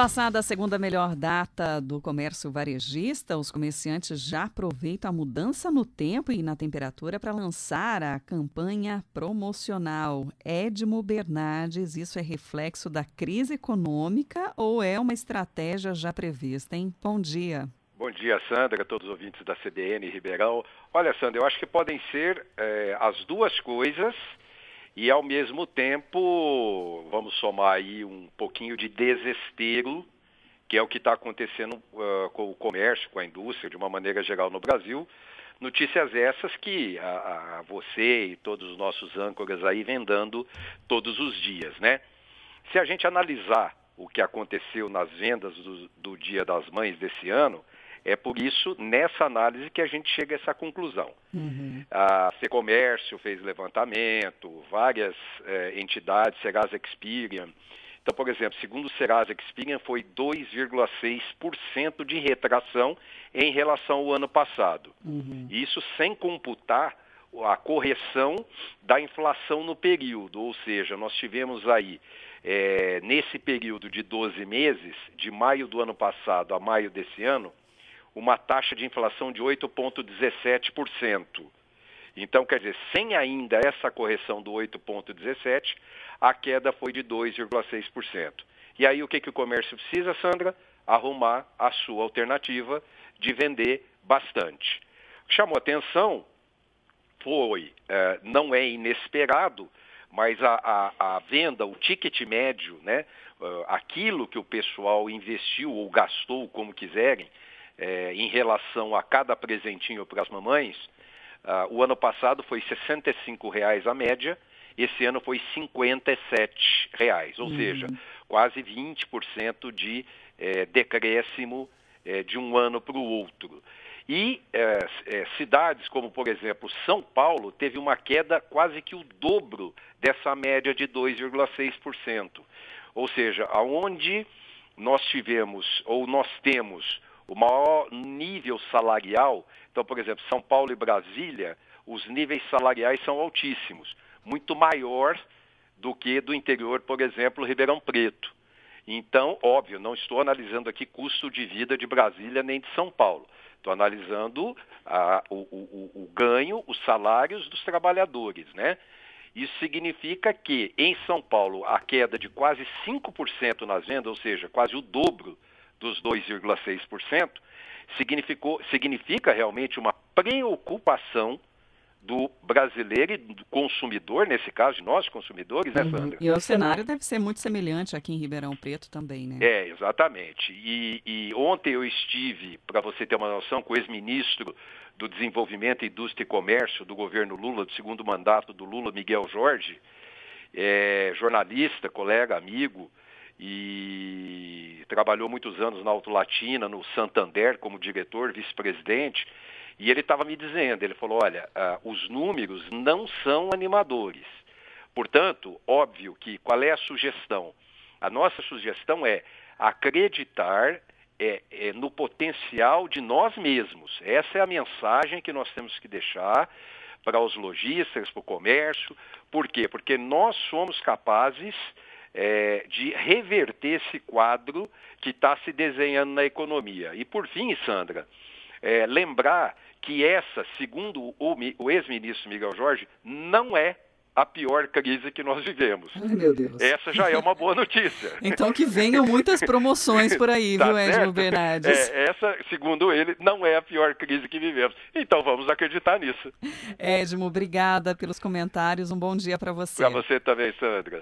Passada a segunda melhor data do comércio varejista, os comerciantes já aproveitam a mudança no tempo e na temperatura para lançar a campanha promocional. Edmo Bernardes, isso é reflexo da crise econômica ou é uma estratégia já prevista, hein? Bom dia. Bom dia, Sandra, todos os ouvintes da CBN Ribeirão. Olha, Sandra, eu acho que podem ser as duas coisas e, ao mesmo tempo, vamos somar aí um pouquinho de desespero, que é o que está acontecendo com o comércio, com a indústria, de uma maneira geral no Brasil. Notícias essas que você e todos os nossos âncoras aí vem dando todos os dias, né? Se a gente analisar o que aconteceu nas vendas do Dia das Mães desse ano, é por isso, nessa análise, que a gente chega a essa conclusão. A Fecomércio fez levantamento, várias entidades, Serasa Experian. Então, por exemplo, segundo o Serasa Experian, foi 2,6% de retração em relação ao ano passado. Isso sem computar a correção da inflação no período, ou seja, nós tivemos aí, nesse período de 12 meses, de maio do ano passado a maio desse ano, uma taxa de inflação de 8,17%. Então, quer dizer, sem ainda essa correção do 8,17%, a queda foi de 2,6%. E aí o que o comércio precisa, Sandra? Arrumar a sua alternativa de vender bastante. O que chamou atenção foi, não é inesperado, mas a venda, o ticket médio, né, aquilo que o pessoal investiu ou gastou, como quiserem, em relação a cada presentinho para as mamães, o ano passado foi R$ 65,00 a média, esse ano foi R$ 57,00, ou seja, quase 20% de decréscimo de um ano para o outro. E cidades como, por exemplo, São Paulo, teve uma queda quase que o dobro dessa média de 2,6%. Ou seja, aonde nós tivemos, ou nós temos, o maior nível salarial, então, por exemplo, São Paulo e Brasília, os níveis salariais são altíssimos, muito maior do que do interior, por exemplo, Ribeirão Preto. Então, óbvio, não estou analisando aqui custo de vida de Brasília nem de São Paulo. Estou analisando o ganho, os salários dos trabalhadores, né? Isso significa que, em São Paulo, a queda de quase 5% nas vendas, ou seja, quase o dobro dos 2,6%, significa realmente uma preocupação do brasileiro e do consumidor, nesse caso de nós consumidores, né, Sandra? E o cenário deve ser muito semelhante aqui em Ribeirão Preto também, né? Exatamente. E ontem eu estive, para você ter uma noção, com o ex-ministro do Desenvolvimento, Indústria e Comércio do governo Lula, do segundo mandato do Lula, Miguel Jorge, jornalista, colega, amigo, e trabalhou muitos anos na Auto Latina, no Santander, como diretor, vice-presidente, e ele estava me dizendo, ele falou, olha, os números não são animadores. Portanto, óbvio que qual é a sugestão? A nossa sugestão é acreditar no potencial de nós mesmos. Essa é a mensagem que nós temos que deixar para os lojistas, para o comércio. Por quê? Porque nós somos capazes de reverter esse quadro que está se desenhando na economia. E por fim, Sandra, lembrar que essa, segundo o ex-ministro Miguel Jorge, não é a pior crise que nós vivemos. Ai, meu Deus. Essa já é uma boa notícia. Então que venham muitas promoções por aí, Tá viu, certo? Edmo Bernardes? Essa, segundo ele, não é a pior crise que vivemos. Então vamos acreditar nisso. Edmo, obrigada pelos comentários. Um bom dia para você. Para você também, Sandra.